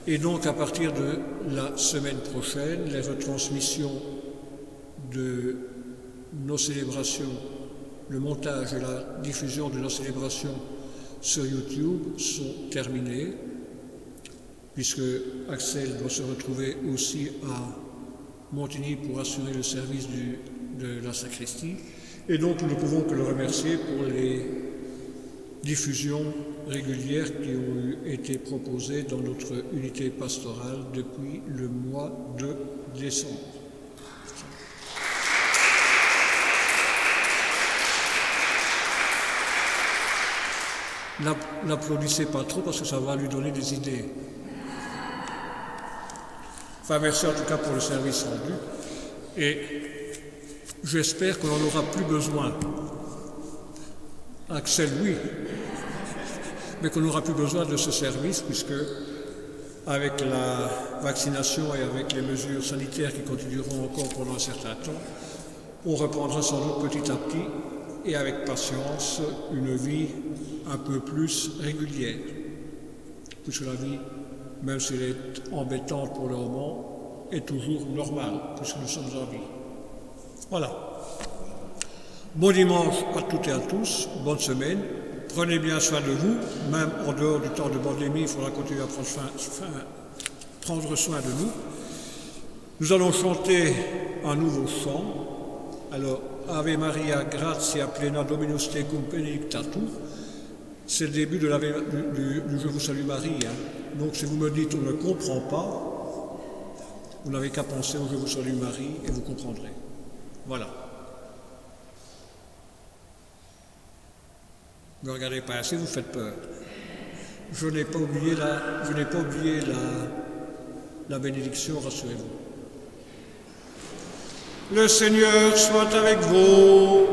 Et donc, à partir de la semaine prochaine, les retransmissions de nos célébrations, le montage et la diffusion de nos célébrations sur YouTube sont terminées, puisque Axel doit se retrouver aussi à Montigny pour assurer le service de la sacristie. Et donc, nous ne pouvons que le remercier pour les diffusions régulières qui ont été proposées dans notre unité pastorale depuis le mois de décembre. N'applaudissez pas trop parce que ça va lui donner des idées. Enfin, merci en tout cas pour le service rendu. Et j'espère qu'on n'en aura plus besoin. Axel, oui. Mais qu'on n'aura plus besoin de ce service puisque, avec la vaccination et avec les mesures sanitaires qui continueront encore pendant un certain temps, on reprendra sans doute petit à petit et avec patience une vie un peu plus régulière. Puisque la vie, même si elle est embêtante pour le moment, est toujours normale, puisque nous sommes en vie. Voilà. Bon dimanche à toutes et à tous, bonne semaine. Prenez bien soin de vous, même en dehors du temps de pandémie, il faudra continuer à prendre soin de nous. Nous allons chanter un nouveau chant. Alors, Ave Maria, gratia plena Dominus tecum, benedicta tu. C'est le début du Je vous salue Marie. Hein. Donc si vous me dites on ne comprend pas, vous n'avez qu'à penser au Je vous salue Marie et vous comprendrez. Voilà. Ne regardez pas ainsi, vous faites peur. Je n'ai pas oublié la bénédiction, rassurez-vous. Le Seigneur soit avec vous.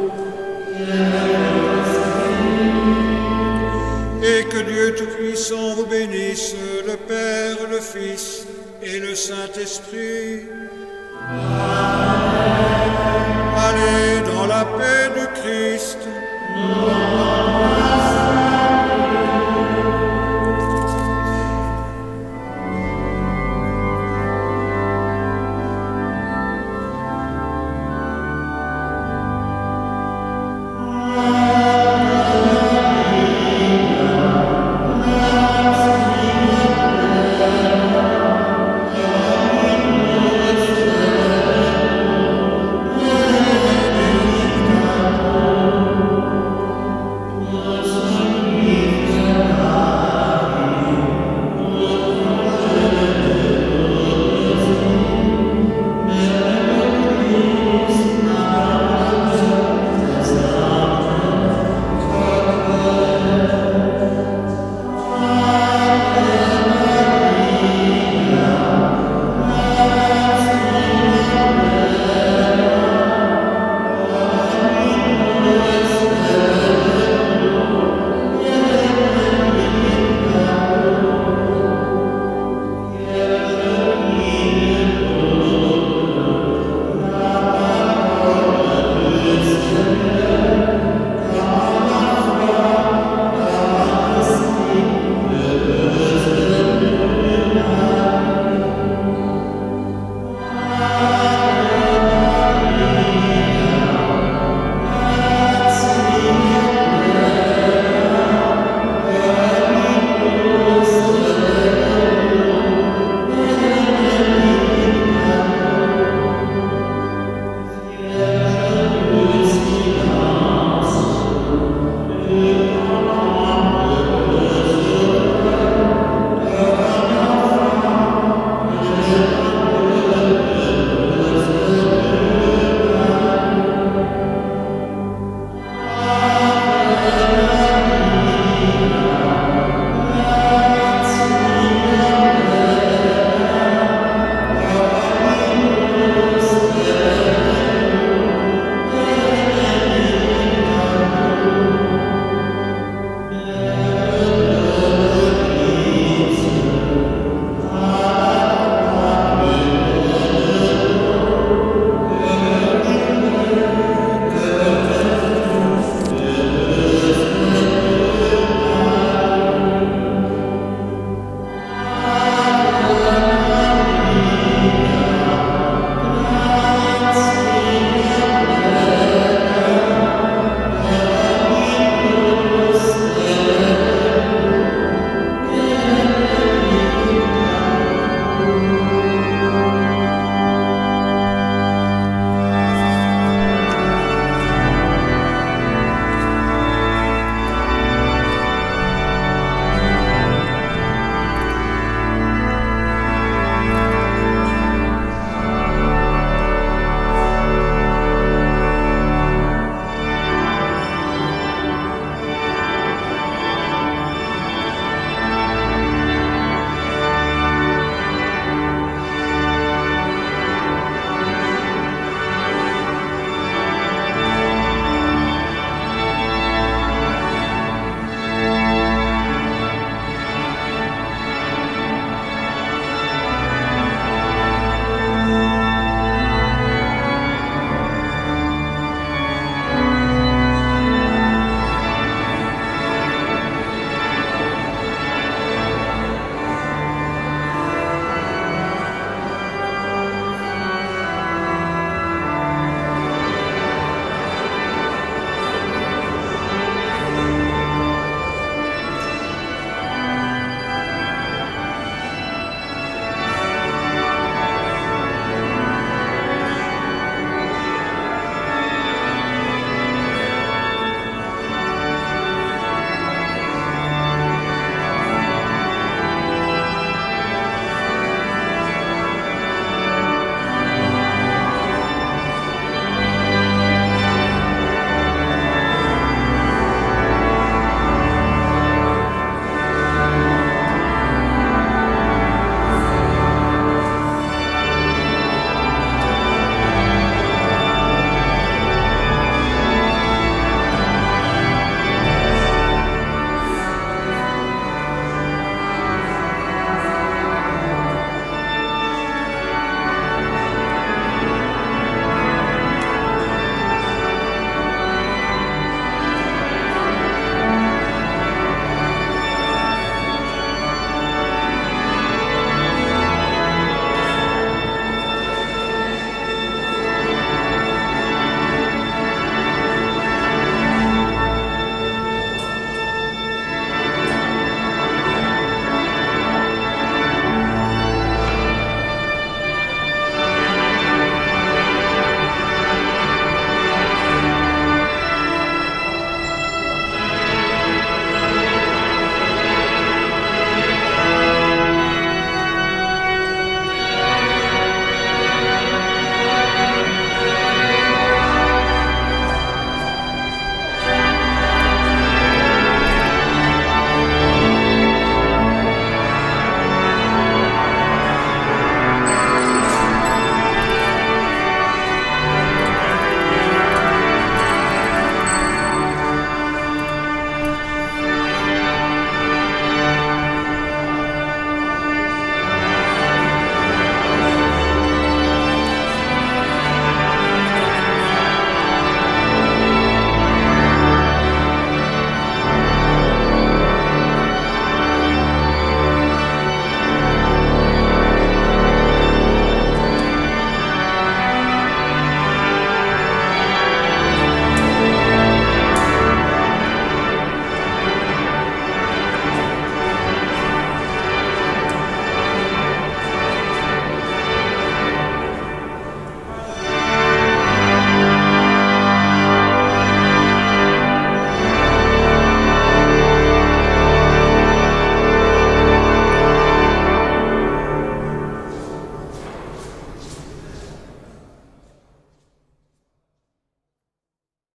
Et que que Dieu Tout-Puissant vous bénisse, le Père, le Fils et le Saint-Esprit. Allez dans la paix du Christ.